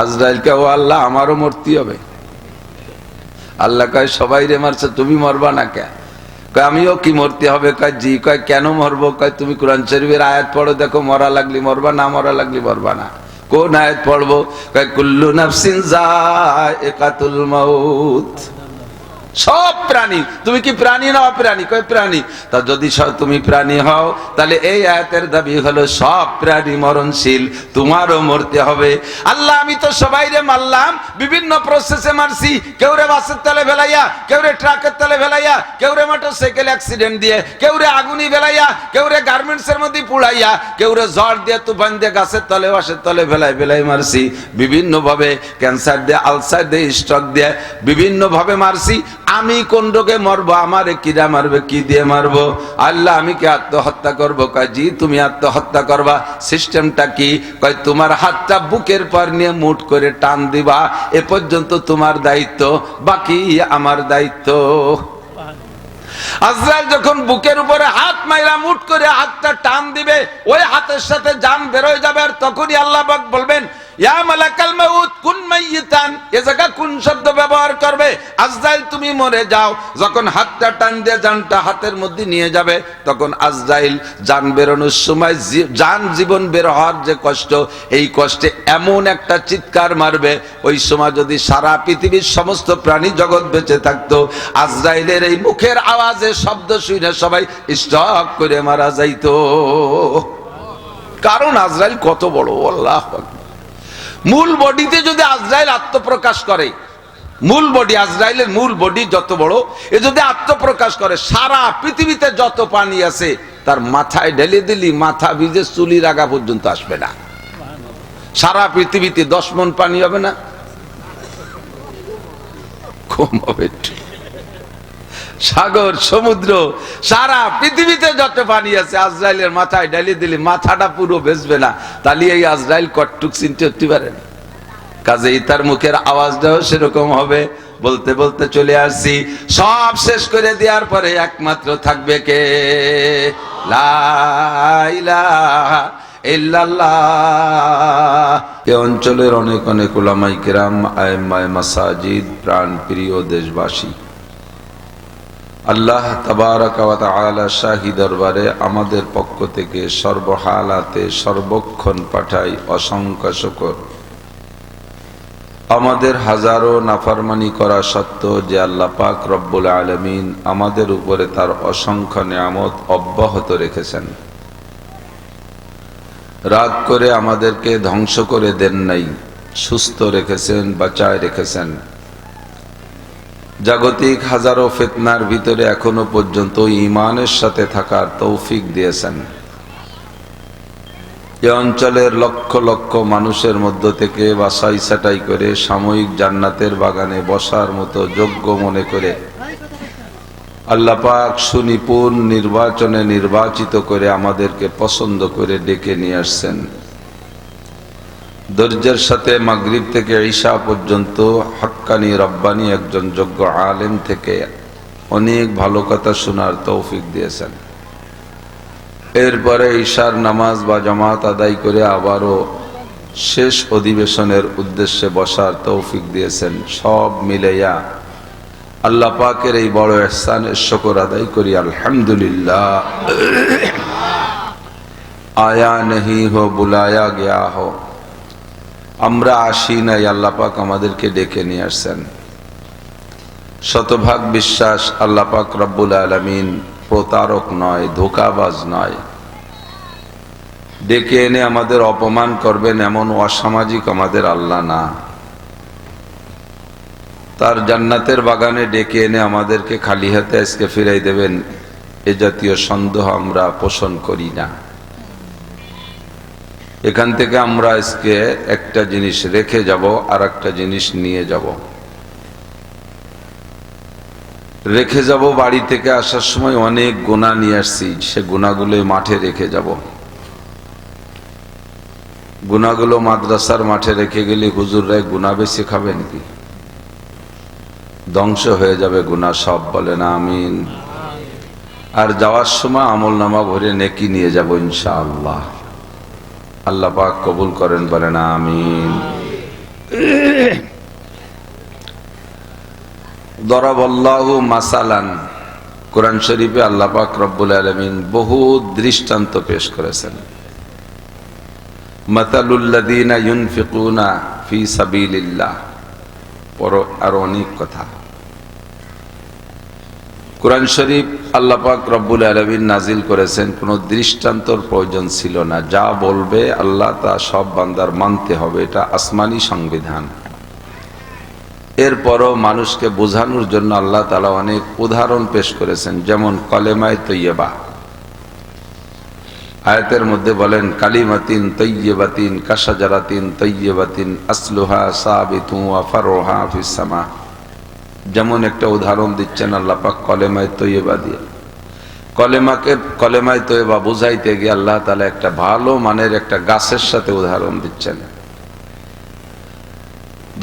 আজরাইলকে, ও আল্লাহ আমারও মরতে হবে। আল্লাহ কয় সবাই রে মারছে, তুমি মরবা না কে? কয় আমিও কি মরতে হবে? কয় জি। কয় কেন মরবো? কয় তুমি কোরআন শরীফের আয়াত পড়ো, দেখো মরা লাগলি মরবা, না মরা লাগলি মরবা না। কোন আয়াত পড়বো? কয় কুল্লু নাফসিন যায়িকাতুল মাউত। সব প্রাণী। তুমি কি প্রাণী না অপ্রাণী? কয় প্রাণী। তা যদি তুমি প্রাণী হও, তাহলে এই আয়াতের দাবি হলো সব প্রাণী মরণশীল, তোমারও মরতে হবে। আল্লাহ আমি তো সবাইরে মারলাম, বিভিন্ন প্রসেসে মারছি। কেউ রে বাসের তলে ফেলাইয়া, কেউ রে ট্রাকের তলে ফেলাইয়া, কেউ রে মোটরসাইকেল অ্যাক্সিডেন্ট দিয়ে, কেউ রে আগুনি ফেলাইয়া, কেউ রে গার্মেন্টস এর মধ্যে পুড়াইয়া, কেউ রে ঝড় দিয়ে, তুফান দিয়ে, গাছের তলে বাসের তলে ফেলাই মারছি। বিভিন্ন ভাবে ক্যান্সার দিয়ে, আলসার দিয়ে, স্ট্রোক দিয়ে, বিভিন্ন ভাবে মারছি। আমি কোন রোগে মরবো? আমারে কিরা মারবে? কি দিয়ে মারবো? আল্লাহ আমি কি আত্মহত্যা করবো? কয় জি তুমি আত্মহত্যা করবা। সিস্টেমটা কি? কয় তোমার হাতটা বুকের পর নিয়ে মুঠ করে টান দিবা, এ পর্যন্ত তোমার দায়িত্ব, বাকি আমার দায়িত্ব। আজরাইল যখন বুকের উপরে হাত মাইরা মুঠ করে হাতটা টান দিবে, ওই হাতের সাথে জান বের হয়ে যাবে। আর তখনই আল্লাহ পাক বলবেন, ইয়া মালাকাল মাউত কুন মাইয়িতান। এ জায়গা কোন শব্দ ব্যবহার করবে? আজরাইল তুমি মরে যাও। যখন হাতটা টান দিয়ে জানটা হাতের মধ্যে নিয়ে যাবে, তখন আজরাইল জান বেরোনোর সময় জান জীবন বের হওয়ার যে কষ্ট, এই কষ্টে এমন একটা চিৎকার মারবে, ওই সময় যদি সারা পৃথিবীর সমস্ত প্রাণী জগৎ বেঁচে থাকতো, আজরাইলের এই মুখের আওয়াজে শব্দ শুনে সবাই স্টক করে মারা যাইতো। কারণ আজরাইল কত বড়, আল্লাহু আকবার। মূল বডিতে যদি আজরাইল আত্মপ্রকাশ করে, মূল বডি, আজরাইলের মূল বডি যত বড়, এ যদি আত্মপ্রকাশ করে, সারা পৃথিবীতে যত পানি আছে তার মাথায় ঢেলে দিলি মাথা ভিজে চুলির আগা পর্যন্ত আসবে না। সারা পৃথিবীতে 10 মণ পানি হবে না? কম হবে। সাগর, সমুদ্র, সারা পৃথিবীতে যত পানি আছে আজরাইলের মাথায় ঢেলে দিলি মাথাটা পুরো ভেসবে না। তাহলে এই আজরাইল কটটুক চিনতে হতে পারে না। কাজেই তার মুখের আওয়াজটাও সেরকম হবে। বলতে বলতে চলে আসছি, সব শেষ করে দেওয়ার পরে একমাত্র থাকবে কে? লা ইলাহা ইল্লাল্লাহ। এই অঞ্চলের অনেক অনেক উলামায়ে কেরাম, আইম্মায়ে মাসাজিদ, প্রাণ প্রিয় দেশবাসী, আল্লাহ তাবারাক ওয়া তাআলা শাহী দরবারে আমাদের পক্ষ থেকে সর্বহালাতে সর্বক্ষণ পাঠাই অসংখ্য শুকর। আমাদের হাজারো নাফরমানি করা সত্ত্বেও যে আল্লাহ পাক রব্বুল আলামিন আমাদের উপরে তার অসংখ্য নিয়ামত অব্যাহত রেখেছেন, রাগ করে আমাদেরকে ধ্বংস করে দেন নাই, সুস্থ রেখেছেন, বাঁচায় রেখেছেন। জাগতিক হাজারো ফিতনার ভিতরে এখনো পর্যন্ত ঈমানের সাথে থাকার তৌফিক দিয়েছেন। এই অঞ্চলের লক্ষ লক্ষ মানুষের মধ্য থেকে বাছাই ছাঁটাই করে সাময়িক জান্নাতের বাগানে বসার মতো যোগ্য মনে করে আল্লাহ পাক সুনিপুণ নির্বাচনে নির্বাচিত করে আমাদেরকে পছন্দ করে ডেকে নিয়ে আসছেন। ধৈর্যের সাথে মাগরিব থেকে ঈশা পর্যন্ত হাক্কানি রব্বানি একজন যোগ্য আলেম থেকে অনেক ভালো কথা শোনার তৌফিক দিয়েছেন। এরপরে ঈশার নামাজ বা জামাত আদায় করে আবারও শেষ অধিবেশনের উদ্দেশ্যে বসার তৌফিক দিয়েছেন। সব মিলাইয়া আল্লাহ পাকের এই বড় ইহসানের শুকর আদায় করি আলহামদুলিল্লাহ। আয়া नहीं हो बुलाया गया हो, আমরা আসি নাই, আল্লাহ পাক আমাদেরকে ডেকে নিয়ে আসছেন। শতভাগ বিশ্বাস আল্লাহ পাক রব্বুল আলামিন প্রতারক নয়, ধোঁকাবাজ নয়। ডেকে এনে আমাদের অপমান করবেন এমন অসামাজিক আমাদের আল্লাহ না। তার জান্নাতের বাগানে ডেকে এনে আমাদেরকে খালি হাতে আজকে ফিরাই দেবেন, এ জাতীয় সন্দেহ আমরা পোষণ করি না। এখান থেকে আমরা আজকে একটা জিনিস রেখে যাব, আর একটা জিনিস নিয়ে যাব। রেখে যাব, বাড়ি থেকে আসার সময় অনেক গুনাহ নিয়ে আসছি, সে গুনাহগুলো মাঠে রেখে যাব। গুনাহগুলো মাদ্রাসার মাঠে রেখে গেলে হুজুররা গুনাহ বেশি খাবে নাকি? ধ্বংস হয়ে যাবে গুনাহ সব, বলেন আমিন। আর যাওয়ার সময় আমলনামা ভরে নেকি নিয়ে যাব ইনশাআল্লাহ। আল্লাহ পাক কবুল করেন, বলেন আমিন। দরাবাল্লাহু মাসালান, কোরআন শরীফে আল্লাহ পাক রব্বুল আলামিন বহু দৃষ্টান্ত পেশ করেছেন। মাতালুল্লাযীনা ইউনফিকুনা ফি সাবিলিল্লাহ, আর অনেক কথা। কোরআন শরীফ আল্লাহ পাক রব্বুল আলামিন নাজিল করেছেন, কোনো দৃষ্টান্তর প্রয়োজন ছিল না। যা বলবে আল্লাহ তা সব বান্দার মানতে হবে, এটা আসমানি সংবিধান। এরপরও মানুষকে বোঝানোর জন্য আল্লাহ তাআলা অনেক উদাহরণ পেশ করেছেন, যেমন কলেমায়ে তৈয়বা। আয়াতের মধ্যে বলেন কালিমাতিন তৈয়বাতিন কাশাজারাতিন তৈয়বাতিন আসলুহা সাবিতুন ওয়া ফারউহা ফিস সামা। যেমন একটা উদাহরণ দিচ্ছেন আল্লাহ পাক কলেমায়ে তৈয়বা দিয়ে। কলেমায়ে তৈয়বা বুঝাইতে গিয়ে আল্লাহ তাআলা একটা ভালো মানের একটা গাছের সাথে উদাহরণ দিচ্ছেন।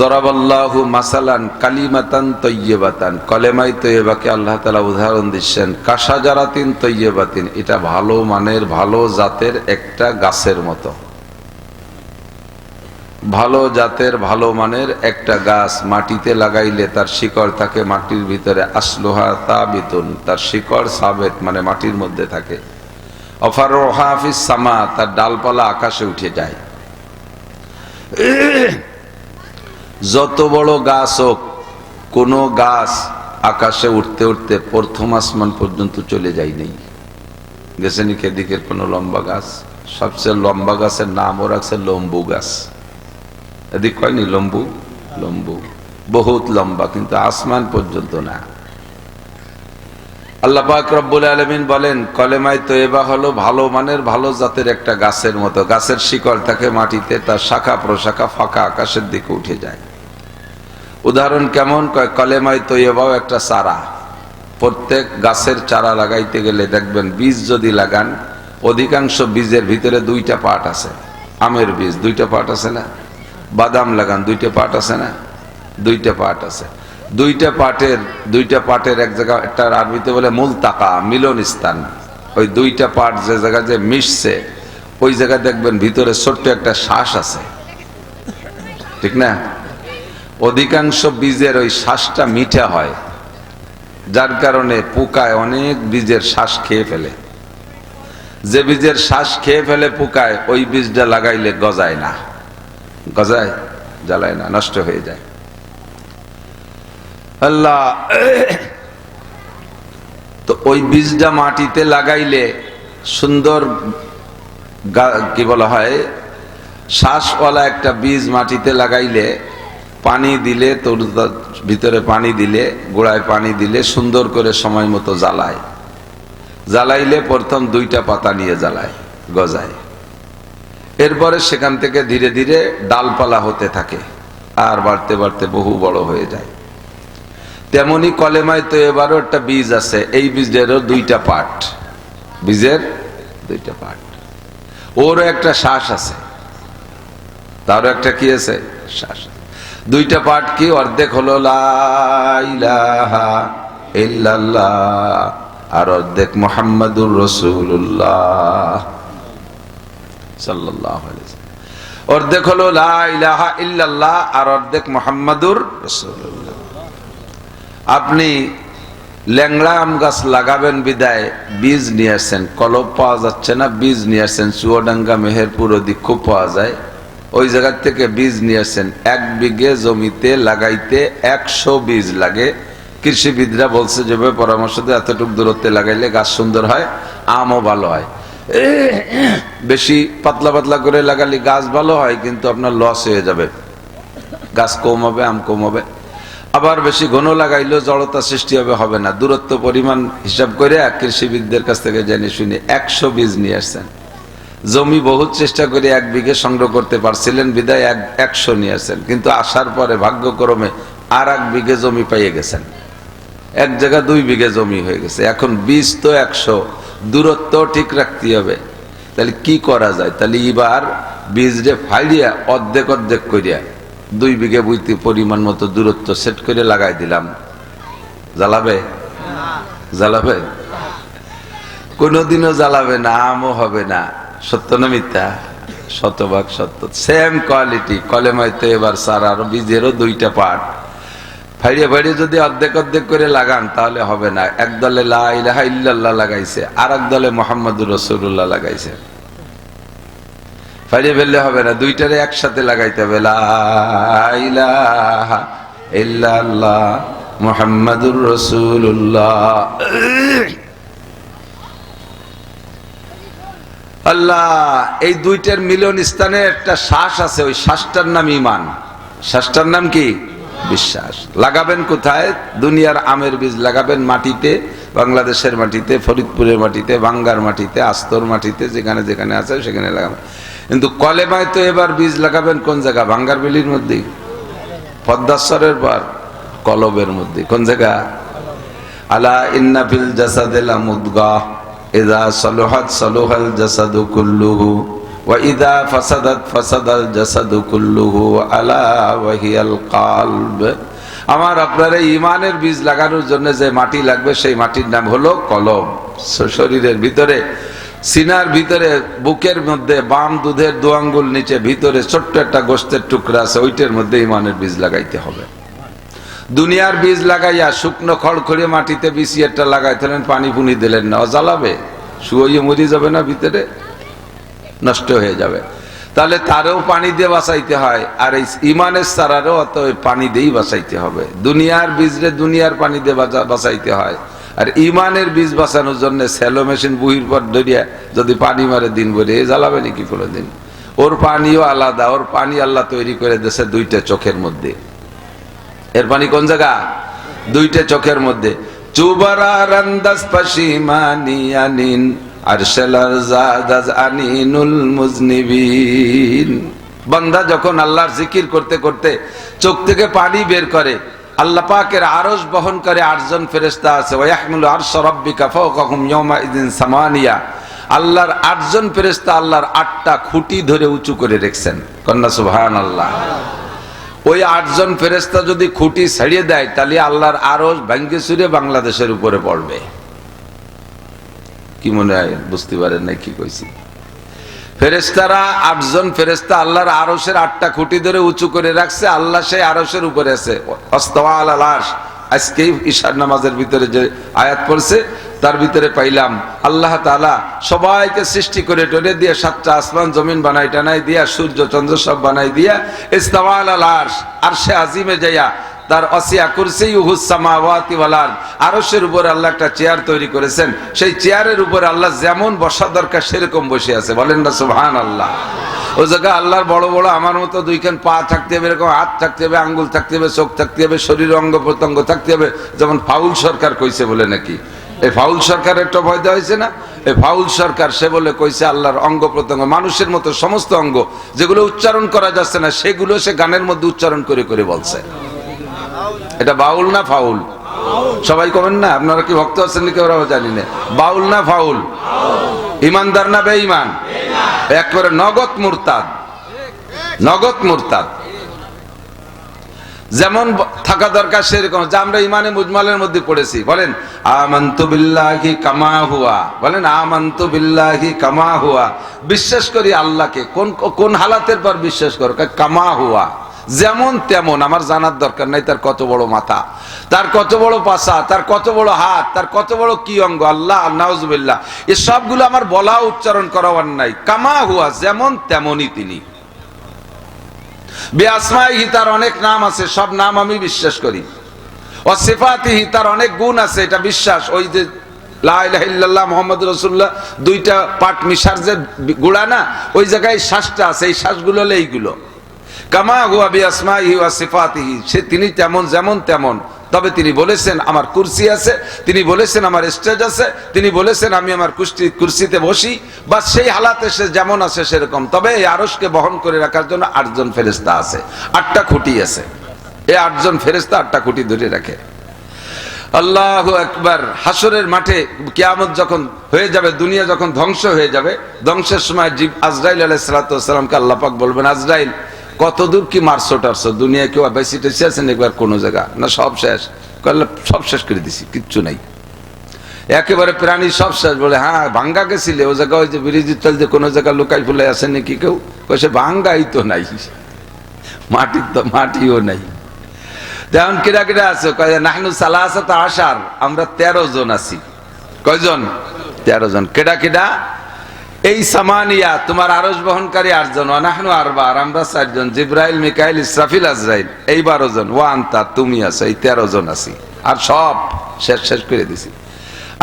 দরাবাল্লাহু মাসালান কালিমাতান তৈয়বাতান, কলেমায়ে তৈয়বাকে আল্লাহ তাআলা উদাহরণ দিচ্ছেন কাশাজারাতিন তৈয়বাতিন, এটা ভালো মানের ভালো জাতের একটা গাছের মতো। ভালো জাতের ভালো মানের একটা গাছ মাটিতে লাগাইলে তার শিকড় থাকে মাটির ভিতরে, আসলুহা তাবিতুন, তার শিকড় সাবেত মানে মাটির মধ্যে থাকে। অফারুহা ফিস সামা, তার ডালপালা আকাশে উঠে যায়। যত বড় গাছ হোক, কোন গাছ আকাশে উঠতে উঠতে প্রথম আসমান পর্যন্ত চলে যায় নেই। গেছে নাকি এদিকের কোন লম্বা গাছ? সবচেয়ে লম্বা গাছের নামও রাখছে লম্বু গাছ। এদিক কয়নি লম্বু? লম্বু বহুত লম্বা, কিন্তু আসমান পর্যন্ত না। আল্লাহ পাক রব্বুল আলামিন বলেন কলেমায়ে তৈয়বা হলো ভালো মানের ভালো জাতের একটা গাছের মতো। গাছের শিকড় থাকে মাটিতে, তার শাখা প্রশাখা ফাঁকা আকাশের দিকে উঠে যায়। উদাহরণ কেমন? কলেমায়ে তৈয়বাও একটা চারা। প্রত্যেক গাছের চারা লাগাইতে গেলে দেখবেন বীজ যদি লাগান, অধিকাংশ বীজের ভিতরে দুইটা পার্ট আছে। আমের বীজ দুইটা পার্ট আছে না? বাদাম লাগান দুইটা পার্ট আছে না? দুইটা পার্ট আছে। দুইটা পার্টের এক জায়গা, একটা আরবিতে বলে মুলতাকা, মিলন স্থান। ওই দুইটা পার্ট যে জায়গায় যে মিশছে, ওই জায়গায় দেখবেন ভিতরে ছোট্ট একটা শ্বাস আছে, ঠিক না? অধিকাংশ বীজের ওই শ্বাসটা মিঠা হয়, যার কারণে পোকায় অনেক বীজের শ্বাস খেয়ে ফেলে। যে বীজের শ্বাস খেয়ে ফেলে পোকায়, ওই বীজটা লাগাইলে গজায় না। গজায়? জ্বালায় না, নষ্ট হয়ে যায়। আল্লাহ তো ওই বীজটা মাটিতে লাগাইলে সুন্দর কি বলা হয়, শ্বাসওয়ালা একটা বীজ মাটিতে লাগাইলে পানি দিলে, তোর ভিতরে পানি দিলে, গোড়ায় পানি দিলে সুন্দর করে সময় মতো জ্বালায়। জ্বালাইলে প্রথম দুইটা পাতা নিয়ে জ্বালায়, গজায়। এরপরে সেখান থেকে ধীরে ধীরে ডালপালা হতে থাকে, আর বাড়তে বাড়তে বহু বড় হয়ে যায়। তেমনি কলেমায়ে তৈয়বারও একটা বীজ আছে, এই বীজেরও দুইটা পার্ট, বীজের দুইটা পার্ট। ওরও একটা শ্বাস আছে, তারও একটা কি আছে? শ্বাস। দুইটা পার্ট কি? অর্ধেক হলো লা ইলাহা ইল্লাল্লাহ, আর অর্ধেক মুহাম্মাদুর রাসূলুল্লাহ সাল্লাল্লাহু আলাইহি ওয়াসাল্লাম। অর্ধেক হলো লা ইলাহা ইল্লাল্লাহ, আর অর্ধেক মুহাম্মাদুর রাসূলুল্লাহ। আপনি ল্যাংড়া আম গাছ লাগাবেন বিদায় বীজ নিয়ে আসছেন, কলম পাওয়া যাচ্ছে না, বীজ নিয়ে আসছেন চুয়াডাঙ্গা মেহেরপুর ওদিক খুব পাওয়া যায়, ওই জায়গার থেকে বীজ নিয়ে আসছেন। 1 বিঘে জমিতে লাগাইতে 100 বীজ লাগে। কৃষিবিদরা বলছে যে পরামর্শ দিয়ে এতটুকু দূরত্বে লাগাইলে গাছ সুন্দর হয়, আমও ভালো হয়। বেশি পাতলা পাতলা করে লাগালে গাছ ভালো হয়, কিন্তু আপনার লস হয়ে যাবে, গাছ কম হবে, আম কম হবে। আবার বেশি ঘন লাগাইলেও জড়তা সৃষ্টি হবে না। দূরত্ব পরিমাণ হিসাব করে কৃষিবিদদের কাছ থেকে জেনে শুনে 100 বীজ নিয়ে আসছেন। জমি বহুত চেষ্টা করে 1 বিঘে সংগ্রহ করতে পারছিলেন বিদায় 100 নিয়ে আসছেন, কিন্তু আসার পরে ভাগ্যক্রমে আর 1 বিঘে জমি পাইয়ে গেছেন, এক জায়গা 2 বিঘে জমি হয়ে গেছে। এখন বীজ তো 100, দূরত্ব ঠিক রাখতে হবে। তাহলে কি করা যায়? তাহলে এবার বীজরে ফাইড়িয়া অর্ধেক অর্ধেক করিয়া 2 বিঘে বইতে পরিমাণ মতো দূরত্ব সেট করে লাগাই দিলাম। জ্বালাবে? জ্বালাবে? কোনোদিনও জ্বালাবে না, আমও হবে না। সত্য না মিথ্যা? শতভাগ সত্য। সেম কোয়ালিটি কলেমায়ে তৈয়বার সারার বীজেরও 2টা পার্ট। ফাইড়ে ফাইড়ে যদি অর্ধেক অর্ধেক করে লাগান তাহলে হবে না। একদলে লা ইলাহা ইল্লাল্লাহ লাগাইছে, আর এক দলে মুহাম্মাদুর রাসূলুল্লাহ লাগাইছে। ফাইড়ে ফেললে হবে না, দুইটারে একসাথে লাগাইতে হবে। লা ইলাহা ইল্লাল্লাহ মুহাম্মাদুর রাসূলুল্লাহ। আল্লাহ, এই দুইটার মিলন স্থানে একটা শ্বাস আছে, ওই শ্বাসটার নাম ঈমান। শ্বাসটার নাম কি? বিশ্বাস। লাগাবেন কোথায়? দুনিয়ার আমের বীজ লাগাবেন মাটিতে, বাংলাদেশের মাটিতে, ফরিদপুরের মাটিতে, ভাঙ্গার মাটিতে, আস্তর মাটিতে, যেখানে যেখানে আছে সেখানে লাগাবেন। কিন্তু কলেমায় তো এবার বীজ লাগাবেন কোন জায়গা? ভাঙ্গার বিলির মধ্যে, পদ্মাশ্বরের পর কলবের মধ্যে। কোন জায়গা? আলা ইন্না ফিল জাসাদি লামুদগাহ ইযা সালুহাত সালুহাল জাসাদু কুল্লুহু ওয়া ইযা ফাসাদাত ফাসাদাল জাসাদু কুল্লুহু আলা ওয়া হিয়াল কলব। আমার আপনার এই ঈমানের বীজ লাগানোর জন্য যে মাটি লাগবে সেই মাটির নাম হলো কলব। শরীরের ভিতরে, সিনার ভিতরে, বুকের মধ্যে, বাম দুধের দু আঙ্গুল নিচে ভিতরে ছোট্ট একটা গোশতের টুকরা আছে, ওইটার মধ্যে ঈমানের বীজ লাগাইতে হবে। দুনিয়ার বীজ লাগাইয়া শুকনো খড়খড়িয়ে মাটিতে বিছিয়ে একটা লাগাইতেলেন, পানি পুনি দিলেন না, জ্বালাবে, শুয়ে মরি যাবে না, ভিতরে নষ্ট হয়ে যাবে। তাহলে তারও পানি দিয়ে বাঁচাইতে হয়, আর এই ঈমানের চারারও অত পানি দিয়েই বাঁচাইতে হবে। দুনিয়ার বীজরে দুনিয়ার পানি দিয়ে বাঁচাইতে হয়, আর ঈমানের বীজ বাঁচানোর জন্য স্যালো মেশিন বুহির পর ধরিয়া যদি পানি মারে দিন ভরে, জ্বালাবে নাকি কোনোদিন? ওর পানিও আলাদা, ওর পানি আল্লাহ তৈরি করে দিয়েছে দুইটা চোখের মধ্যে। এর পানি কোন জায়গা? দুইটা চোখের মধ্যে। চুবারা রান্দাস পাশিমানিয়ানিন আরশালার জাদাজ আনিনুল মুজনিবিন। বান্দা যখন আল্লাহর জিকির করতে করতে চোখ থেকে পানি বের করে, আল্লাহ পাকের আরশ বহন করে 8 জন ফেরেশতা আছে। ওয়া ইয়াহমিলু আরশ রাব্বিকা ফাওকাহুম ইয়াওমাইযিন সামানিয়া। আল্লাহর 8 জন ফেরেশতা আল্লাহর 8টা খুঁটি ধরে উঁচু করে রেখেছেন। কন্না সুবহানাল্লাহ। ওই 8 জন ফেরেশতা যদি খুঁটি ছাড়িয়ে দেয় তাহলে আল্লাহর আরশ ভাঙ্গে চুরে বাংলাদেশের উপরে পড়বে। কি মনে হয়? বুঝতে পারেন না কি কইছি? ফেরেশতারা 8 জন ফেরেশতা আল্লাহর আরশের 8টা খুঁটি ধরে উঁচু করে রাখছে। আল্লাহ সেই আরশের উপরে আছে। আস্তাওয়া আলাল আরশ। আজকে ইশার নামাজের ভিতরে যে আয়াত পড়ছে তার ভিতরে পাইলাম আল্লাহ তাআলা সবাইকে সৃষ্টি করে টরে দিয়ে 7টা আসমান জমিন বানাই টানাই দিয়া সূর্য চন্দ্র সব বানাই দিয়া ইস্তাওয়া আলাল আরশ, আরশে আজিমে যাইয়া তার ওয়াসিয়া কুরসিয়ুহুস সামাওয়াতি ওয়াল আরদ, আরশের উপরে আল্লাহ একটা চেয়ার তৈরি করেছেন। সেই চেয়ারের উপরে আল্লাহ যেমন বসা দরকার সেরকম বসে আছে। বলেন না সুবহানাল্লাহ। ওই জায়গায় আল্লাহর বড় বড় আমার মতো দুইখান পা থাকতে হবে, এরকম হাত থাকতে হবে, আঙ্গুল থাকতে হবে, চোখ থাকতে হবে, শরীরের অঙ্গ প্রত্যঙ্গ থাকতে হবে। যেমন ফাউল সরকার কইছে বলে নাকি, এই ফাউল সরকারের একটা ভয় দেওয়া হয়েছে না? এই ফাউল সরকার সে বলে কইছে আল্লাহর অঙ্গ প্রত্যঙ্গ মানুষের মতো সমস্ত অঙ্গ যেগুলো উচ্চারণ করা যাচ্ছে না সেগুলো সে গানের মধ্যে উচ্চারণ করে করে বলছে। এটা বাউল না ফাউল? সবাই কমেন না। আপনারা কি ভক্ত আছেন নাকি ওরাও জানি না। বাউল না ফাউল? ইমানদার না বেঈমান? একবারে নগদ মুরতাদ, নগদ মুরতাদ। যেমন থাকা দরকার সেরকম। যে আমরা ইমানে মুজমালের মধ্যে পড়েছি, বলেন আমানতু বিল্লাহি কামা হুয়া। বলেন আমানতু বিল্লাহি কামা হুয়া। বিশ্বাস করি আল্লাহকে। কোন কোন হালাতের পর বিশ্বাস করো? কামা হুয়া, যেমন তেমন। আমার জানার দরকার নাই তার কত বড় মাথা, তার কত বড় পাছা, তার কত বড় হাত, তার কত বড় কি অঙ্গ। আল্লাহ নাউজুবিল্লাহ, এই সবগুলো আমার বলা উচ্চারণ করার নাই। কামা হুয়া, যেমন তেমনই তিনি। বিআসমাইহি, তার অনেক নাম আছে, সব নাম আমি বিশ্বাস করি। ওয়া সিফাতিহি, তার অনেক গুণ আছে, এটা বিশ্বাস। ওই যে লা ইলাহা ইল্লাল্লাহ মুহাম্মাদুর রাসূলুল্লাহ দুইটা পাট মিশার যে গুড়া না, ওই জায়গায় শ্বাসটা আছে, এই শ্বাসগুলো হলো এইগুলো। কামা হুয়া বিআসমাইহি ওয়া সিফাতিহি, সে তিনি তেমন যেমন তেমন। তবে তিনি বলেছেন আমার কুরসি আছে, তিনি বলেছেন আমার স্টেজ আছে, তিনি বলেছেন আমি আমার কুরসিতে বসি। বা সেই হালাতে সে যেমন আছে সেরকম। তবে এই আরশকে বহন করে রাখার জন্য 8 জন ফেরেশতা আছে, 8টা খুঁটি আছে। এই 8 জন ফেরেশতা 8টা খুঁটি ধরে রাখে। আল্লাহু আকবার। হাসরের মাঠে কিয়ামত যখন হয়ে যাবে, দুনিয়া যখন ধ্বংস হয়ে যাবে, ধ্বংসের সময় আজরাইল আলাইহিস সালাতু ওয়াস সালামকে আল্লাহ পাক বলবেন, আজরাইল কতদূর কি মারছো টারছো? দুনিয়া কেউ বেশি টেসি আছেন একবার কোনো জায়গা না? সব শেষ। সব শেষ করে দিছি, কিচ্ছু নাই, একেবারে প্রাণী সব শেষ। বলে হ্যাঁ ভাঙ্গা গেছিলে ও জায়গা, ওই যে ব্রিজের তল যে কোনো জায়গা লুকাই ফুলে আসেন নাকি কেউ? সে ভাঙ্গাই তো নাই, মাটির তো মাটিও নাই। তেমন কিরা কিরা আছে, কয় নাহনু সালাসাতা আশার, আমরা 13 জন আছি। কয়জন? 13 জন। কেডা কেডা? এই সামানিয়া তোমার আরশ বহনকারী 8 জন, নাহনু আরবা, আর আমরা 4 জন, জিব্রাইল, মিকাইল, ইসরাফিল, আজরাইল, এই 12 জন, ওয়া আনতা তুমি আছো, এই 13 জন আছি। আর সব শেষ করে দিছি।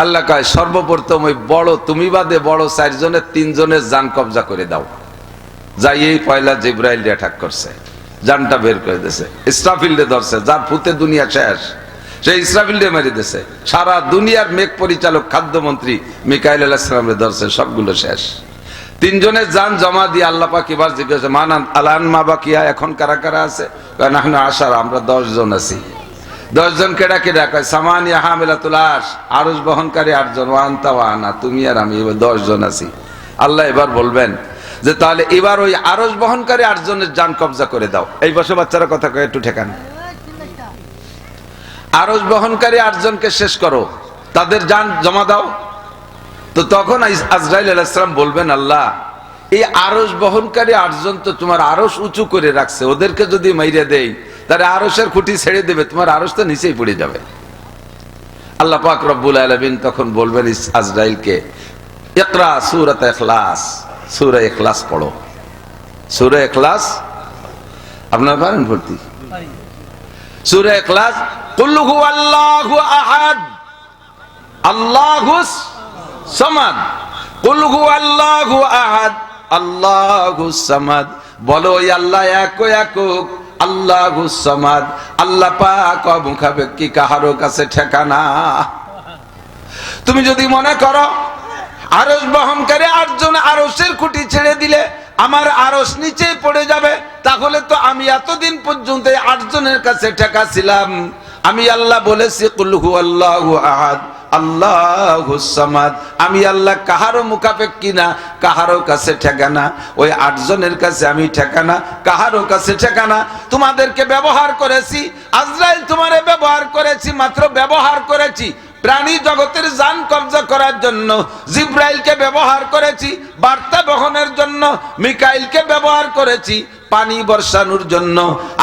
আল্লাহ কয় সর্বপ্রথম ওই বড় তুমি বাদে বড় 4 জনের 3 জনের জান কবজা করে দাও। যাই এই পয়লা জিব্রাইল অ্যাটাক করছে, জানটা বের করে দিয়েছে। ইসরাফিলকে ধরছে, যার ফুতে দুনিয়া শেষ, সেই ইসরাফিলকে মেরে দিয়েছে। সারা দুনিয়ার মেঘ পরিচালক খাদ্যমন্ত্রী মিকাইল আলাইহিস সালামকে ধরছে, সবগুলো শেষ। 3 জনের জান জমা দিয়ে আল্লাহ পাক এবার জিজ্ঞাসা মানান আলান মা বাকিয়া, এখন কারা কারা আছে? কয় নাহনু আশার, আমরা 10 জন আছি। 10 জন কেডা কেডা? কয় সামানিয়া হামিলাতুল আরশ, আরশ বহনকারী 8 জন, ওয়া আনতা ওয়া আনা, তুমি আর আমি, 10 জন আছি। আল্লাহ এবার বলবেন যে তাহলে এবার ওই আরশ বহনকারী 8 জনের জান কবজা করে দাও। এই বসে বাচ্চারা কথা কয় একটু ঠেকান। আরশ বহনকারী 8 জনকে শেষ করো, তাদের জান জমা দাও। তো তখন আজরাইল আলাইহিস সালাম বলবেন আল্লাহ এই আরশ বহনকারী 8 জন তো তোমার আরশ উঁচু করে রাখছে, ওদেরকে যদি মাইরে দেই তাহলে আরশের খুঁটি ছেড়ে দেবে, তোমার আরশ তো নিচেই পড়ে যাবে। আল্লাহ পাক রব্বুল আলামিন তখন বলবেন আজরাইলকে ইকরা সূরাত ইখলাস, সূরা ইখলাস পড়ো। সূরা ইখলাস আপনারা পারেন পড়তে? সূরা ইখলাস, কুল হুয়াল্লাহু আহাদ আল্লাহুস সামাদ, কুল হুয়াল্লাহু আহাদ আল্লাহুস সামাদ, বলো ওই আল্লাহ একক, আল্লাহুস সামাদ, আল্লাহ পাক মুখাপেক্ষী, কাহারো কাছে ঠিকানা। তুমি যদি মনে করো আরশ বহনকারী 8 জন আরশের খুঁটি ছেড়ে দিলে আমার আরশ নিচে পড়ে যাবে, তাহলে তো আমি এতদিন পর্যন্ত 8 জনের কাছে ঠেকা ছিলাম। আমি আল্লাহ বলেছি কুল হুয়াল্লাহু আহাদ আল্লাহুস সামাদ, আমি আল্লাহ কাহারও মুখাপেক্ষী না, কাহারো কাছে ঠেকানা। ওই 8 জনের কাছে আমি ঠেকানা, কাহারো কাছে ঠেকানা। তোমাদেরকে ব্যবহার করেছি, আজরাইল তোমারে ব্যবহার করেছি, মাত্র ব্যবহার করেছি। প্রাণী জগতের জান কবজা করার জন্য জিব্রাইলকে ব্যবহার করেছি, বার্তা বহনের জন্য মিকাইলকে ব্যবহার করেছি, পানি বর্ষানোর জন্য,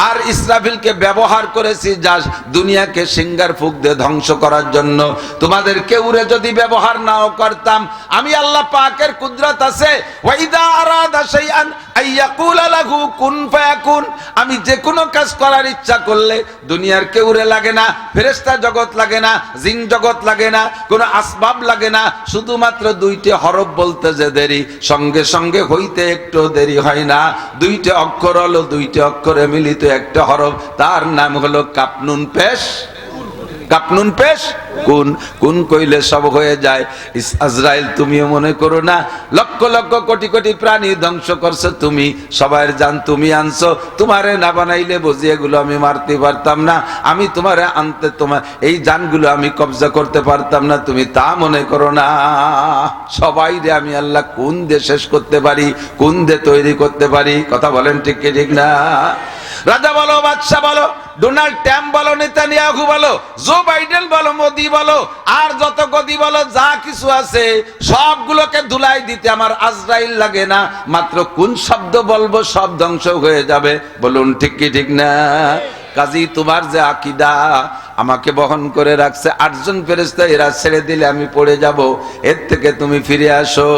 আর ইসরাফিলকে ব্যবহার করেছি যা দুনিয়াকে সিঙ্গার ফুক দিয়ে ধ্বংস করার জন্য। তোমাদের কেউরে যদি ব্যবহার নাও করতাম, আমি আল্লাহ পাকের কুদরত আছে, ওয়াইদা আরাদা শাইআন আইয়াকুলা লাহু কুন ফায়াকুন, আমি যে কোনো কাজ করার ইচ্ছা করলে দুনিয়ার কেউরে লাগে না, ফেরেশতা জগৎ লাগে না, জিন জগৎ লাগে না, কোনো আসবাব লাগে না, শুধুমাত্র 2টি হরফ বলতে যে দেরি, সঙ্গে সঙ্গে হইতে একটু দেরি হয় না। 2টি অক্ষর হলো, 2টি অক্ষরে মিলিত একটা হরফ, তার নাম হলো কাপনুন পেশ। কাপনুন পেশ কোন, কোন কইলে সব হয়ে যায়। আজরাইল তুমিও মনে করো না লক্ষ লক্ষ কোটি কোটি প্রাণী ধ্বংস করছো তুমি, সবার জান তুমি আনছো, তোমারে না বানাইলে বুঝি এগুলো আমি মারতে পারতাম না, আমি তোমারে আনতে তোমার এই জানগুলো আমি কবজা করতে পারতাম না, তুমি তা মনে করো না। সবাই রে আমি আল্লাহ কোন দিয়ে শেষ করতে পারি, কোন দিয়ে তৈরি করতে পারি, কথা বলেন ঠিক কি ঠিক না? রাজা বলো, বাদশা বলো, ডোনাল্ড ট্রাম্প বলো, নেতানিয়াহু বলো, জো বাইডেন বলো, মোদি বলো, আর যত গদি বলো, যা কিছু আছে সবগুলোকে ধুলাই দিতে আমার আজরাইল লাগে না, মাত্র কোন শব্দ বলবো সব ধ্বংস হয়ে যাবে। বলুন ঠিক কি ঠিক না? কাজী তোমার যে আকীদা আমাকে বহন করে রাখছে 8 জন ফেরেশতা, এরা ছেড়ে দিলে আমি পড়ে যাব, এর থেকে তুমি ফিরে আসো।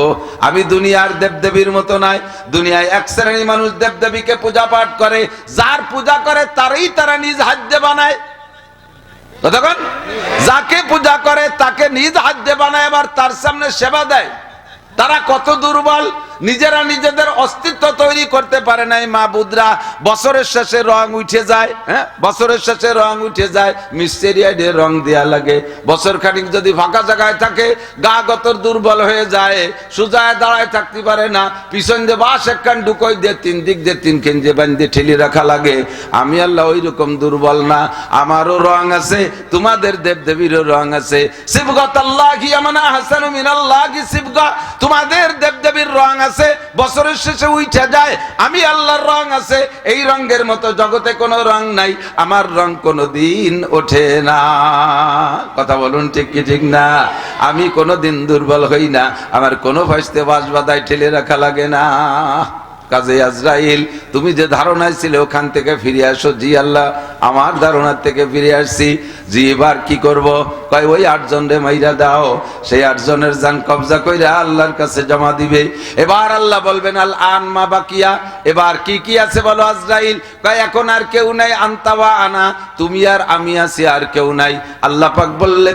আমি দুনিয়ার দেবদেবীর মতো নাই, দুনিয়ায় এক শ্রেণীর মানুষ দেবদেবীকে পূজা পাঠ করে, যার পূজা করে তারই তারা নিজ হাতে বানায়। তখন যাকে পূজা করে তাকে নিজ হাতে বানায়, আবার তার সামনে সেবা দেয়। তারা কত দুর্বল, নিজেরা নিজেদের অস্তিত্ব তৈরি করতে পারে নাই। মাবুদরা বছরের শেষে রং উঠে যায়, হ্যাঁ বছরের শেষে রং উঠে যায়, মিস্টেরিয়া দিয়ে রং দেয়া লাগে। বছর খানিক যদি ফাঁকা জায়গায় থাকে, গা গতর দুর্বল হয়ে যায়, সুজায় দাঁড়ায় থাকতে পারে না, পিছন দিয়ে বাঁশ একখান ঢুকোই দিয়ে 3 দিক দিয়ে 3 কেঞ্জে বান্ধে ঠেলি রাখা লাগে। আমি আল্লাহ ওই রকম দুর্বল না, আমারও রং আছে, তোমাদের দেবদেবীরও রং আছে। সিবগাতাল্লাহি আমানা আহসানু মিনাল্লাহি সিবগা, তোমাদের দেবদেবীর রং আছে, বছরের শেষে উঠে যায়, আমি আল্লাহর রং আছে। এই রঙের মতো জগতে কোনো রং নাই, আমার রং কোনোদিন ওঠে না। কথা বলুন ঠিক কি ঠিক না? আমি কোনোদিন দুর্বল হই না, আমার কোনো ভয়তে বাঁশ বাঁধায় ঠেলে রাখা লাগে না। কাজে আজরাইল তুমি যে ধারণায় ছিলে ওখান থেকে ফিরে আসো। জি আল্লাহ, আমার ধারণার থেকে ফিরে আসছি। জি এবার কি করব? কয় ওই 8 জন রে মাইরা দাও। সেই 8 জনের জান কবজা কইরা আল্লাহর কাছে জমা দিবে। এবার আল্লাহ বলবেন আল আন মা বাকিয়া, এবার কি কি আছে বলো আজরাইল। কয় এখন আর কেউ নাই, আনতা ওয়া আনা, তুমি আর আমি আছি, আর কেউ নাই। আল্লাহ পাক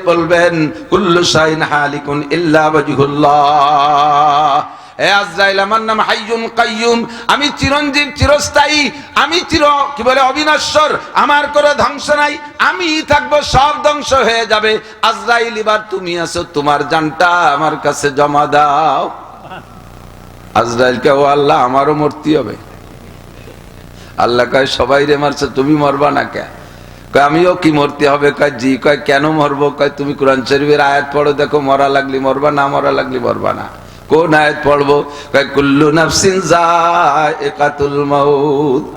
বলবেন কুল্লু শাইন হালিকুন ইল্লা ওয়াজহুল্লাহ। এ আজরাইল, আমার নাম হাইয়ুন কাইয়ুম, আমি চিরঞ্জীব, চিরস্থায়ী, আমি কি বলে অবিনশ্বর, আমার কোনো ধ্বংস নাই, আমি থাকবো, সব ধ্বংস হয়ে যাবে। আজরাইল এবার তুমি আছো, তোমার জানটা আমার কাছে জমা দাও। আজরাইলকে, ও আল্লাহ আমারও মরতে হবে। আল্লাহ কয় সবাই রে মারছে, তুমি মরবা না কে? কয় আমিও কি মরতে হবে? কয় জি। কয় কেন মরবো? কয় তুমি কোরআন শরীফের আয়াত পড়ো, দেখো মরা লাগলি মরবা, না মরা লাগলি মরবা না। কোন আয়াত পড়বো? কয় কুল্লু নাফসিন যায়িকাতুল মাউত।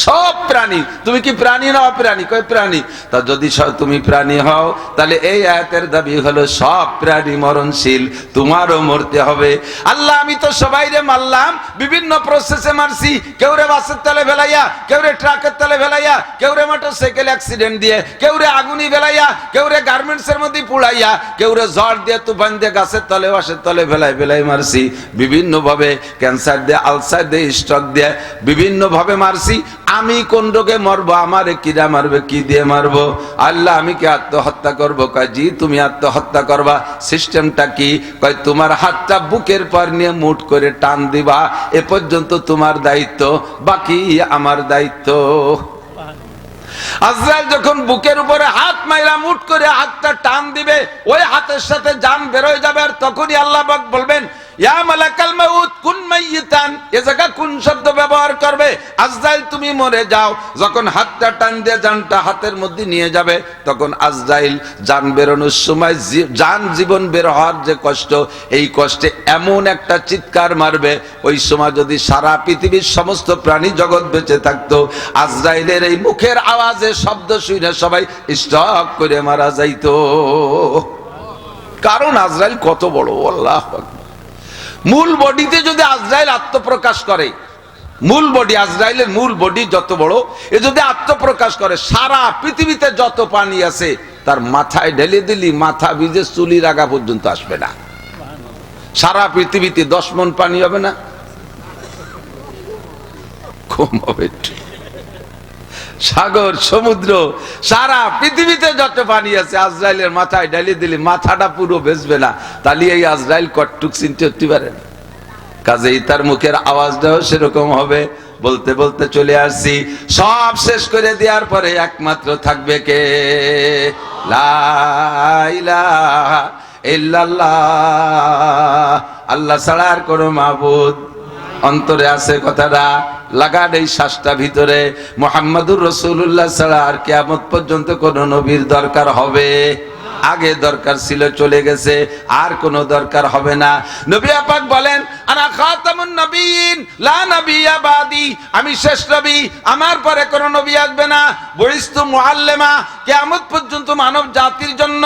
সব প্রাণী, তুমি কি প্রাণী না অপ্রাণী? কয় প্রাণী। তা যদি তুমি প্রাণী হও, তাহলে এই আয়াতের দাবি হলো সব প্রাণী মরণশীল, তোমারও মরতে হবে। আল্লাহ, আমি তো সবাইরে মারলাম, বিভিন্ন প্রসেসে মারছি। কেউ রে বাসের তলে ফেলাইয়া, কেউ রে ট্রাকের তলে ফেলাইয়া, কেউ রে মোটরসাইকেল অ্যাক্সিডেন্ট দিয়ে, কেউ রে আগুনি ফেলাইয়া, কেউ রে গার্মেন্টস এর মধ্যে পুড়াইয়া, কেউ রে ঝড় দিয়ে, তুফান দিয়ে, গাছের তলে বাসের তলে ফেলাই মারছি। বিভিন্ন ভাবে ক্যান্সার দিয়ে, আলসার দিয়ে, স্ট্রোক দিয়ে, বিভিন্ন ভাবে মারছি। আমি কোন রোগে মরবো? আমারে কিরা মারবে? কি দিয়ে মারবো? আল্লাহ, আমি কি আত্মহত্যা করবো? কয় জি, তুমি আত্মহত্যা করবা। সিস্টেমটা কি? কয় তোমার হাতটা বুকের পর নিয়ে মুঠ করে টান দিবা, এ পর্যন্ত তোমার দায়িত্ব, বাকি আমার দায়িত্ব। আজরাইল যখন বুকের উপরে হাত মাইরা মুঠ করে হাতটা টান দিবে, ওই হাতের সাথে জান বের হয়ে যাবে। আর তখনই আল্লাহ পাক বলবেন ইয়া মালাকাল মাউত কুন মাইয়িতান, এ জায়গা কুন শব্দ ব্যবহার করবে। আজরাইল তুমি মরে যাও। যখন হাতটা টান দিয়ে জানটা হাতের মধ্যে নিয়ে যাবে, তখন আজরাইল জান বেরোনোর সময় জান জীবন বের হওয়ার যে কষ্ট, এই কষ্টে এমন একটা চিৎকার মারবে, ওই সময় যদি সারা পৃথিবীর সমস্ত প্রাণী জগৎ বেঁচে থাকতো, আজরাইলের এই মুখের আওয়াজে শব্দ শুনে সবাই স্টক করে মারা যাইতো। কারণ আজরাইল কত বড়, আল্লাহু আকবার। মূল বডিতে যদি আজরাইল আত্মপ্রকাশ করে, মূল বডি, আজরাইলের মূল বডি যত বড়, এ যদি আত্মপ্রকাশ করে, সারা পৃথিবীতে যত পানি আছে তার মাথায় ঢেলে দিলি মাথা ভিজে চুলির আগা পর্যন্ত আসবে না। সারা পৃথিবীতে 10 মণ পানি হবে না? কম হবে। সাগর, সমুদ্র, সারা পৃথিবীতে যত পানি আছে আজরাইলের মাথায় ঢেলে দিলি মাথাটা পুরো ভেসবে না। তাহলে এই আজরাইল কটটুক চিনতে হতে পারে না। কাজেই তার মুখের আওয়াজটাও সেরকম হবে। বলতে বলতে চলে আসছি, সব শেষ করে দেওয়ার পরে একমাত্র থাকবে কে? লা ইলাহা ইল্লাল্লাহ, আল্লাহ ছাড়া আর কোনো মাবুদ। অন্তরে আছে কথাটা, লাগান এই শ্বাসটা ভিতরে, মুহাম্মাদুর রাসূলুল্লাহ ছাড়া আর কিয়ামত পর্যন্ত কোন নবীর দরকার হবে? আগে দরকার ছিল, চলে গেছে, আর কোনো দরকার হবে না। নবী পাক বলেন আনা খাতামুন নবিয়্যিন লা নাবিয়্যা বাদি, আমি শেষ নবী, আমার পরে কোনো নবী আসবে না। বুইস্তু মুআল্লিমা, কিয়ামত পর্যন্ত মানব জাতির জন্য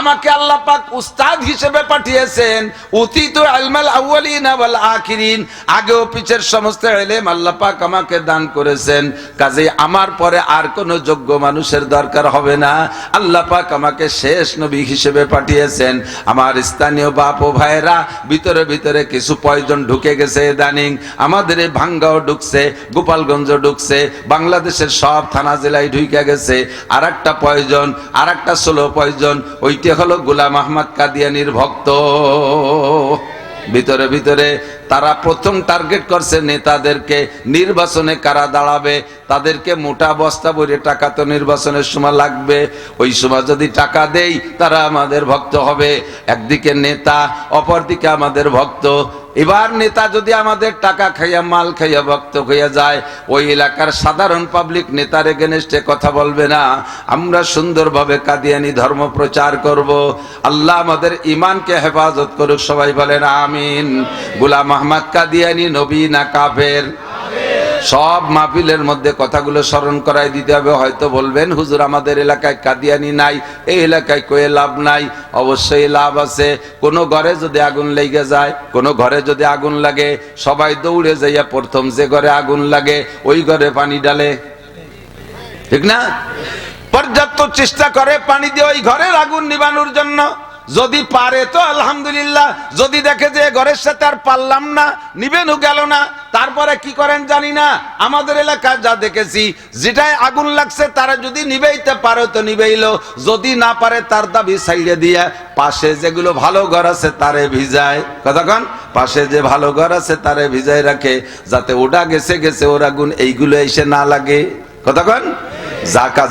আমাকে আল্লাহ পাক উস্তাদ হিসেবে পাঠিয়েছেন। উতিতু ইলমাল আউয়ালিনা ওয়াল আখিরিন, আগে ও পিছের সমস্ত ইলম আল্লাহ পাক আমাকে দান করেছেন। কাজেই আমার পরে আর কোনো যোগ্য মানুষের দরকার হবে না। আল্লাহ পাক আমাকে শেষ নবী হিসেবে পাঠিয়েছেন। আমার স্থানীয় বাপ ও ভাইয়েরা, ভিতরে ভিতরে কিছু পয়জন ঢুকে গেছে ইদানিং। আমাদের এই ভাঙ্গাও ঢুকছে, গোপালগঞ্জ ঢুকছে, বাংলাদেশের সব থানা জেলায় ঢুকে গেছে। আর একটা পয়জন, আর একটা ষোলো পয়জন, ওইটা হলো গোলাম আহমদ কাদিয়ানির ভক্ত। ভিতরে ভিতরে তারা প্রথম টার্গেট করছে নেতাদেরকে। নির্বাচনে কারা দাঁড়াবে তাদেরকে মোটা বস্তা ভরে টাকা তো নির্বাচনের সময় লাগবে। ওই সময় যদি টাকা দেই তারা আমাদের ভক্ত হবে। একদিকে নেতা, অপরদিকে আমাদের ভক্ত। এবার নেতা যদি আমাদের টাকা খাইয়া, মাল খাইয়া ভক্ত হইয়া যায়, ওই এলাকার সাধারণ পাবলিক নেতার এগেনস্টে কথা বলবে না। আমরা সুন্দরভাবে কাদিয়ানি ধর্ম প্রচার করব। আল্লাহ আমাদের ইমানকে হেফাজত করুক, সবাই বলেন আমিন। গোলাম আহমদ কাদিয়ানি নবী না কাফের? সব মাহফিলের মধ্যে কথাগুলো স্মরণ করাই দিতে হবে। হয়তো বলবেন হুজুর আমাদের এলাকায় কাদিয়ানি নাই, এই এলাকায় কয়ে লাভ নাই। অবশ্যই লাভ আছে। কোন ঘরে যদি আগুন লেগে যায়, কোন ঘরে যদি আগুন লাগে, সবাই দৌড়ে যাইয়া প্রথম যে ঘরে আগুন লাগে ওই ঘরে পানি ডালে, ঠিক না? পর্যাপ্ত চেষ্টা করে পানি দিয়ে ওই ঘরের আগুন নিবানোর জন্য। যদি পারে তো আলহামদুলিল্লাহ, যদি দেখে যে ঘরের সাথে আর পারলাম না, নিবেনও গেল না, তারপরে কি করেন জানি না। আমাদের এলাকায় যা দেখেছি, যেটাই আগুন লাগছে তারা যদি নিবেইতে পারে তো নিবেইলো, যদি না পারে তার দাবি ছাইড়ে দিয়া পাশে যেগুলো ভালো ঘর আছে তারে ভিজায়। কতক্ষণ পাশে যে ভালো ঘর আছে তারে ভিজায় রাখে, যাতে ওটা গেছে গেছে ওর আগুন এইগুলো এসে না লাগে। কতক্ষণ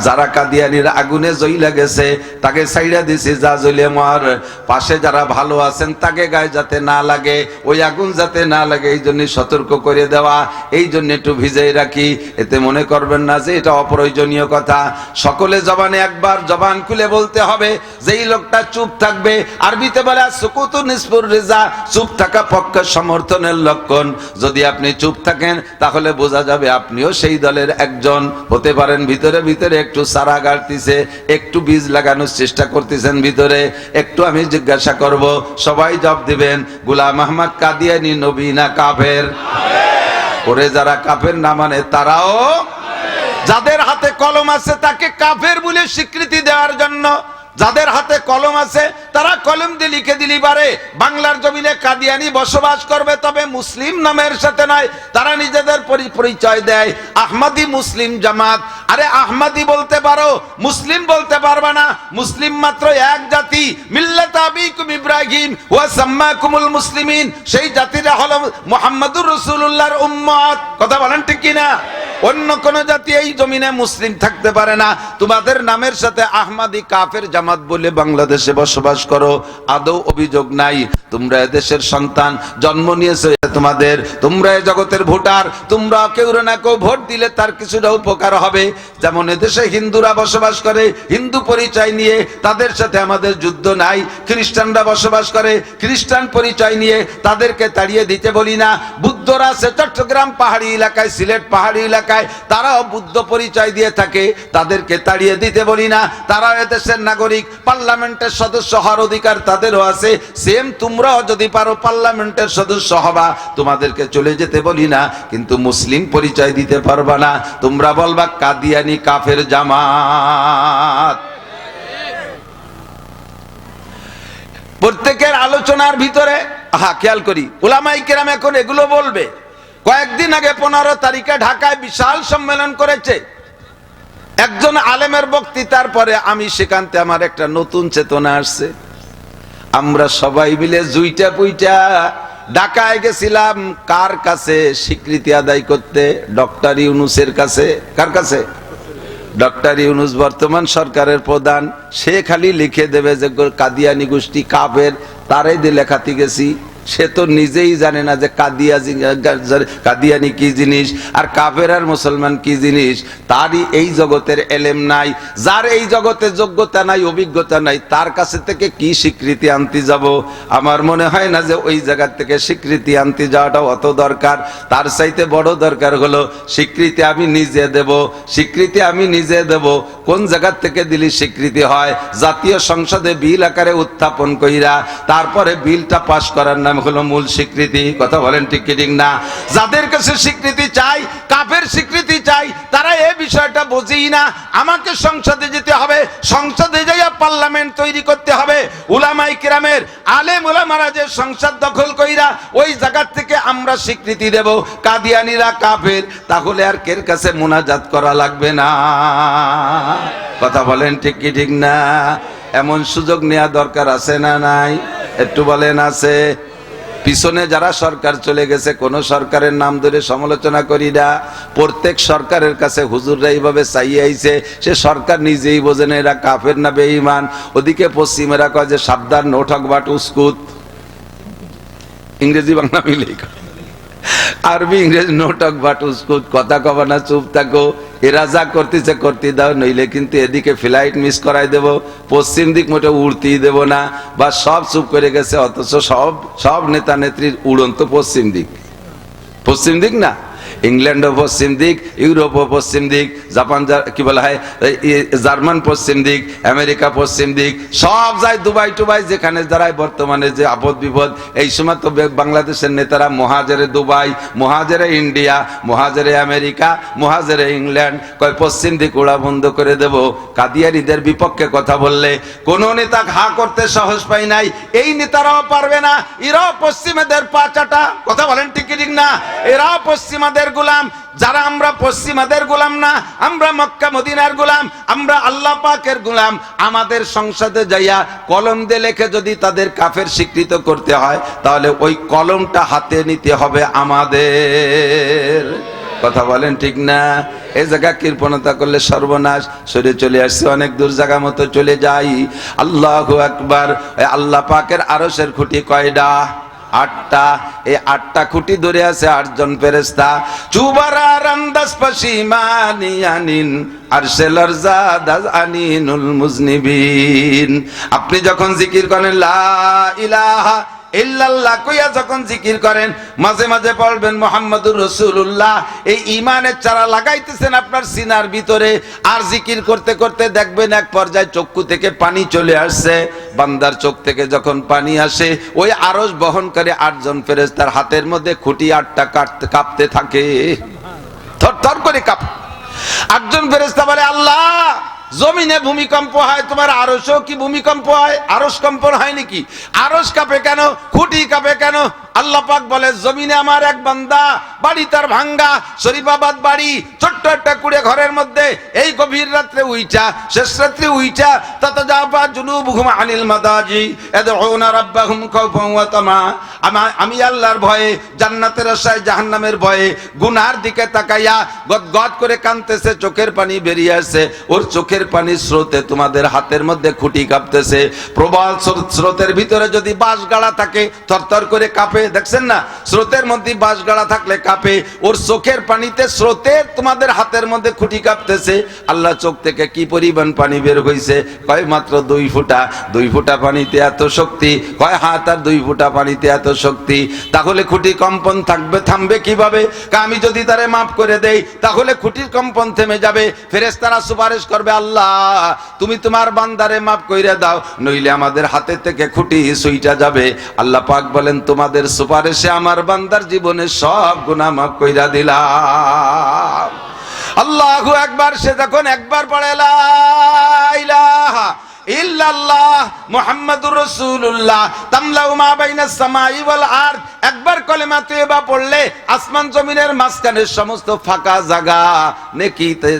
যারা কাদিয়ানির আগুনে জ্বইলা গেছে তাকে ছাইড়া দিছে, যা জ্বলে মর। পাশে যারা ভালো আছেন তাকে গায়ে যাতে না লাগে, ওই আগুন যাতে না লাগে, এই জন্য সতর্ক করে দেওয়া, এই জন্য একটু ভিজাই রাখি। এতে মনে করবেন না যে এটা অপ্রয়োজনীয় কথা। সকলে জবানে একবার জবান খুলে বলতে হবে যে এই লোকটা চুপ থাকবে। আরবিতে বলে সুকুতু নিসফুর রিজা, চুপ থাকা পক্ষে সমর্থনের লক্ষণ। যদি আপনি চুপ থাকেন তাহলে বোঝা যাবে আপনিও সেই দলের একজন হতে পারেন। ভিতরে ভিতরে একটু সারা গাড়তিছে, একটু বীজ লাগানোর চেষ্টা করতেছেন ভিতরে। একটু আমি জিজ্ঞাসা করব, সবাই জবাব দিবেন, গোলাম আহমদ কাদিয়ানী নবী না কাফের? ওরে যারা কাফের না মানে তারাও, যাদের হাতে কলম আছে তাকে কাফের বলে স্বীকৃতি দেওয়ার জন্য, যাদের হাতে কলম আছে তারা কলম দিয়ে লিখে দিলি পারে বাংলার জমিনে কাদিয়ানি বসবাস করবে, তবে মুসলিম নামের সাথে নয়। তারা নিজেদের পরিচয় দেয় আহমদি মুসলিম জামাত। আরে আহমদি বলতে পারো, মুসলিম বলতে পারবে না। মুসলিম মাত্র এক জাতি, মিল্লাত আবিকুম ইব্রাহিম ওয়া সাম্মাকুমুল মুসলিমিন। সেই জাতিটা হলো মুহাম্মদুর রাসূলুল্লাহর উম্মত। কথা বলেন ঠিক কি না? অন্য কোন জাতি এই জমিনে মুসলিম থাকতে পারে না। তোমাদের নামের সাথে আহমদি কাফের জামাত বলে বাংলাদেশে বসবাস করো, আদৌ অভিযোগ নাই। তোমরা দেশের সন্তান, জন্ম নিয়েছো তোমাদের, তোমরা এই জগতের ভোটার। তোমরা কেউ না কেউ ভোট দিলে তার কিছুটা উপকার হবে। যেমন এদেশে হিন্দুরা বসবাস করে, হিন্দু পরিচয় নিয়ে তাদের সাথে আমাদের যুদ্ধ নাই। খ্রিস্টানরা বসবাস করে, খ্রিস্টান পরিচয় নিয়ে তাদেরকে তাড়িয়ে দিতে বলি না। বুদ্ধরা আছে চট্টগ্রাম পাহাড়ি এলাকায়, সিলেট পাহাড়ি এলাকায়, তারাও বুদ্ধ পরিচয় দিয়ে থাকে, তাদেরকে তাড়িয়ে দিতে বলি না। তারাও এদেশের নাগরিক, পার্লামেন্টের সদস্য হওয়ার অধিকার তাদেরও আছে। সেম তোমরাও যদি পারো পার্লামেন্টের সদস্য হবা, তোমাদেরকে চলে যেতে বলি না, কিন্তু মুসলিম পরিচয় দিতে পারবা না। তোমরা বলবা কাদিয়ানি কাফের জামাত। প্রত্যেকের আলোচনার ভিতরে খেয়াল করি, উলামায়ে কেরাম এখন এগুলো বলবে। কয়েকদিন আগে 15 তারিখে ঢাকায় বিশাল সম্মেলন করেছে একজন আলেমের বক্তৃতার পরে আমি সেখানতে আমার একটা নতুন চেতনা আসছে। আমরা সবাই মিলে জুইটা পুইটা ঢাকায় গেছিলাম কার কাছে? স্বীকৃতি আদায় করতে ডক্টর ইউনূসের কাছে। কার কাছে? ডক্টর ইউনূস বর্তমান সরকারের প্রধান। সে খালি লিখে দেবে যে কাদিয়ানি গোষ্ঠী কাফের, তারাই দিয়ে লেখাতে গেছি। সে তো নিজেই জানে না যে কাদিয়ানি কি জিনিস আর কাফের আর মুসলমান কি জিনিস। তারই এই জগতের এলেম নাই। যার এই জগতে যোগ্যতা নাই, অভিজ্ঞতা নাই, তার কাছে থেকে কি স্বীকৃতি আনতে যাব? আমার মনে হয় না যে ওই জায়গা থেকে স্বীকৃতি আনতে যাওয়াটা অত দরকার। তার চাইতে বড় দরকার হলো স্বীকৃতি আমি নিজে দেব। স্বীকৃতি আমি নিজে দেব। কোন জায়গা থেকে দিলি স্বীকৃতি হয়? জাতীয় সংসদে বিল আকারে উত্থাপন কইরা তারপরে বিলটা পাশ করার নাম হলো মূল স্বীকৃতি। কথা বলেন ঠিক কি ঠিক না? যাদের কাছে স্বীকৃতি চাই, কাফের স্বীকৃতি চাই, তারা এই বিষয়টা বোঝেই না। আমাকে সংসদে যেতে হবে, সংসদে যাইয়া পার্লামেন্ট তৈরি করতে হবে। উলামায়ে কেরামের আলেম উলামারা যে সংসদ দখল কইরা ওই জায়গা থেকে আমরা স্বীকৃতি দেব কাদিয়ানিরা কাফের, তাহলে আর কের কাছে মুনাজাত করা লাগবে না। কথা বলেন ঠিক কি ঠিক না? এমন সুযোগ নেওয়া দরকার আছে না নাই? একটু বলেন আছে? পিছনে যারা সরকার চলে গেছে, কোন সরকারের নাম ধরে সমালোচনা করি না। প্রত্যেক সরকারের কাছে হুজুররা এইভাবে চাইয়ে আইছে, সে সরকার নিজেই বোঝে না এরা কাফের না বেঈমান। ওদিকে পশ্চিমেরা কয় যে সাবধান, নো টক বাট উস্কুত। ইংরেজি বাংলা মিলেই আরবি ইংরেজি, নো টক বাট উস্কুত, কথা কবা না, চুপ থাকো। এরা যা করতেছে করতে দাও, নইলে কিন্তু এদিকে ফ্লাইট মিস করাই দেব, পশ্চিম দিক মোটে উড়তেই দেব না। বা সব চুপ করে গেছে, অথচ সব নেতা নেত্রীর উড়ন্ত পশ্চিম দিক। পশ্চিম দিক না, ইংল্যান্ডও পশ্চিম দিক, ইউরোপও পশ্চিম দিক, জাপান কি বলা হয় জার্মান পশ্চিম দিক, আমেরিকা পশ্চিম দিক, সব যায় দুবাই টুবাই যেখানে যারাই বর্তমানে যে আপদ বিপদ। এই সময় তো বাংলাদেশের নেতারা মহাজেরে দুবাই, মহাজেরে ইন্ডিয়া, মহাজেরে আমেরিকা, মহাজেরে ইংল্যান্ড, কয় পশ্চিম দিক ওরা বন্ধ করে দেব। কাদিয়ানীদের বিপক্ষে কথা বললে কোন নেতা হা করতে সাহস পাই নাই। এই নেতারাও পারবে না, এরাও পশ্চিমাদের পা চাটা। কথা বলেন ঠিক কি ঠিক না? এরাও পশ্চিমাদের গোলাম। যারা আমরা পশ্চিমাদের গোলাম না, আমরা মক্কা মদিনার গোলাম, আমরা আল্লাহ পাকের গোলাম। আমাদের সংসদে যাইয়া কলম দিয়ে লেখে যদি তাদের কাফের স্বীকৃত করতে হয়, তাহলে ওই কলমটা হাতে নিতে হবে আমাদের। কথা বলেন ঠিক না? এই জায়গা কৃপণতা করলে সর্বনাশ। সরে চলে আসছে অনেক দূর জায়গা মতো চলে যাই। আল্লাহু আকবার। আল্লাহ পাকের আরশের খুঁটি কয়টা? 8টা। এই 8টা খুঁটি ধরে আছে 8 জন ফেরেশতা। চুবারার আন্দাজ পশিমানিয়ানিন আরশেলর জাদাজ আনিনুল মুজনিবিন। আপনি যখন জিকির করেন লা ইলাহা ইল্লাল্লাহ কইয়া যখন জিকির করেন, মাঝে মাঝে পড়বেন মুহাম্মাদুর রাসূলুল্লাহ। এই ঈমানের চারা লাগাইতেছেন আপনার সিনার ভিতরে। আর জিকির করতে করতে দেখবেন এক পর্যায়ে চক্ষু থেকে পানি চলে আসছে। বান্দার চোখ থেকে যখন পানি আসে, ওই আরশ বহন করে 8 জন ফেরেশতার হাতের মধ্যে খুঁটি 8টা কাঁপতে থাকে, থরথর করে কাঁপে। 8 জন ফেরেশতা বলে, আল্লাহ জমিনে ভূমিকম্প হয়, তোমার আরশও কি ভূমিকম্প হয়? আরশ কম্পন হয় নাকি? আরশ কাঁপে কেন? খুঁটি কাঁপে কেন? আল্লাহ পাক বলে, জমিনে আমার এক বান্দা, বাড়ি তার ভাঙ্গা, শরীফাবাদ বাড়ি, ছোট্ট একটা কুড়ে ঘরের মধ্যে, এই গভীর রাত্রে উইটা, শেষ রাত্রে উইটা, তাতাজাফা জুনুবুহুম আনিল মাদাজি ইয়াদউনা রাব্বাহুম খাওফান ওয়া তামা। আমি আল্লাহর ভয়ে, জান্নাতের আশায়, জাহান্নামের ভয়ে, গুনার দিকে তাকাইয়া গদগদ করে কাঁদতেছে, চোখের পানি বেরিয়ে আসছে। ওর চোখের পানির স্রোতে তোমাদের হাতের মধ্যে খুঁটি কাঁপতেছে। প্রবল স্রোতের ভিতরে যদি বাঁশ গাড়া থাকে, থরথর করে কাঁপে। দেখছেন না? স্রোতের মধ্যে বাঁশ গাড়া থাকলে কাঁপে। ওর চোখের পানিতে স্রোতে তোমাদের হাতের মধ্যে খুঁটি কাঁপতেছে। আল্লাহ চোখ থেকে কি পরিমাণ পানি বের হইছে? কয় মাত্র 2 ফোঁটা। 2 ফোঁটা পানিতে এত শক্তি? কয় হাত আর 2 ফোঁটা পানিতে এত শক্তি। তাহলে খুঁটি কম্পন থামবে কিভাবে? আমি যদি তারে মাফ করে দেই, তাহলে খুঁটির কম্পন থেমে যাবে। ফেরেশতারা সুপারিশ করবে, আল্লাহ তুমি তোমার বান্দারে মাফ কইরা দাও, নইলে আমাদের হাতে থেকে খুঁটি ছুইটা যাবে। আল্লাহ পাক বলেন, তোমাদের সুপারিশে আমার বান্দার জীবনে সব গুনাহ মাফ কইরা দিলাম। আল্লাহু আকবার। সে যখন একবার পড়ে লা ইলাহা ইল্লাল্লাহ মুহাম্মাদুর রাসূলুল্লাহ তামলাউ মা বাইনাস সামাই ওয়াল আরদ, একবার কলেমা তয়্যিবা পড়লে আসমান জমিনের মাঝখানের সমস্ত ফাঁকা জায়গা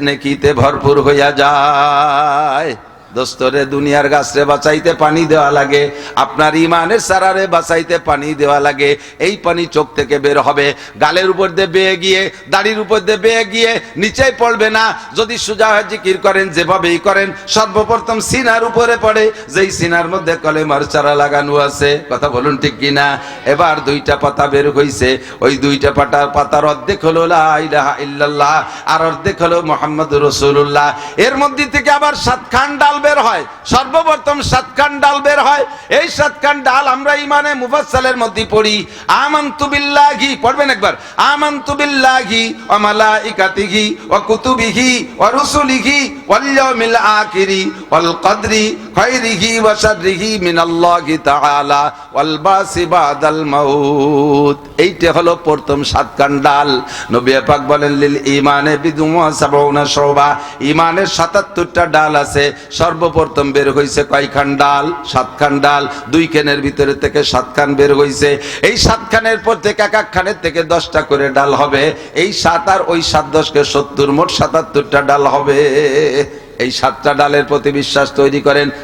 নেকিতে ভরপুর হইয়া যায়। দোস্তরে দুনিয়ার গাছরে বাঁচাইতে পানি দেওয়া লাগে, আপনার ইমানের সারারে বাঁচাইতে পানি দেওয়া লাগে। এই পানি চোখ থেকে বের হবে, গালের উপর দিয়ে বেয়ে গিয়ে, দাড়ির উপর দিয়ে বেয়ে গিয়ে নিচেই পড়বে না। যদি সোজা জিকির করেন, যেভাবেই করেন, সর্বপ্রথম সিনার উপরে পড়ে, যেই সিনার মধ্যে কলেমার চারা লাগানো আছে। কথা বলুন ঠিক কিনা? এবার 2টা পাতা বের হইছে। ওই 2টা পাতার অর্ধেক হলো লা ইলাহা ইল্লাল্লাহ, আর অর্ধেক হলো মুহাম্মাদুর রাসূলুল্লাহ। এর মধ্যে থেকে আবার 7 খান ডাল বের হয়। সর্বপ্রথম 7 খান ডাল বের হয়। এই 7 খান ডাল আমরা ইমানে মুফাসসালের মধ্যে পড়ি। আমানতু বিল্লাহি, পড়বেন একবার, আমানতু বিল্লাহি ওয়া মালাইকাতিহি ওয়া কুতুবিহি ওয়া রুসুলিহি ওয়াল ইয়াউমিল আখিরি ওয়াল কদরি খায়রিহি ওয়া শাররিহি মিনাল্লাহি তাআলা ওয়াল বাসি বাদাল মাউত। এইটা হলো প্রথম 7 খান ডাল। নবী পাক বলেন, লিল ইমানে বিদুম ওয়া সাবউনা শুবা, ইমানের 77টা ডাল আছে। সর্বপ্রথম বের হইছে কয়খান ডাল? 7 খান ডাল। 2 খানের ভিতরে থেকে 7 খান বের হইছে। এই 7 খানের পর থেকে এক এক খানের থেকে 10টা করে ডাল হবে। এই 7 আর ওই 7 10 কে 70, মোট 77টা ডাল হবে। এই 7টা ডালের প্রতি বিশ্বাস তৈরি করেন।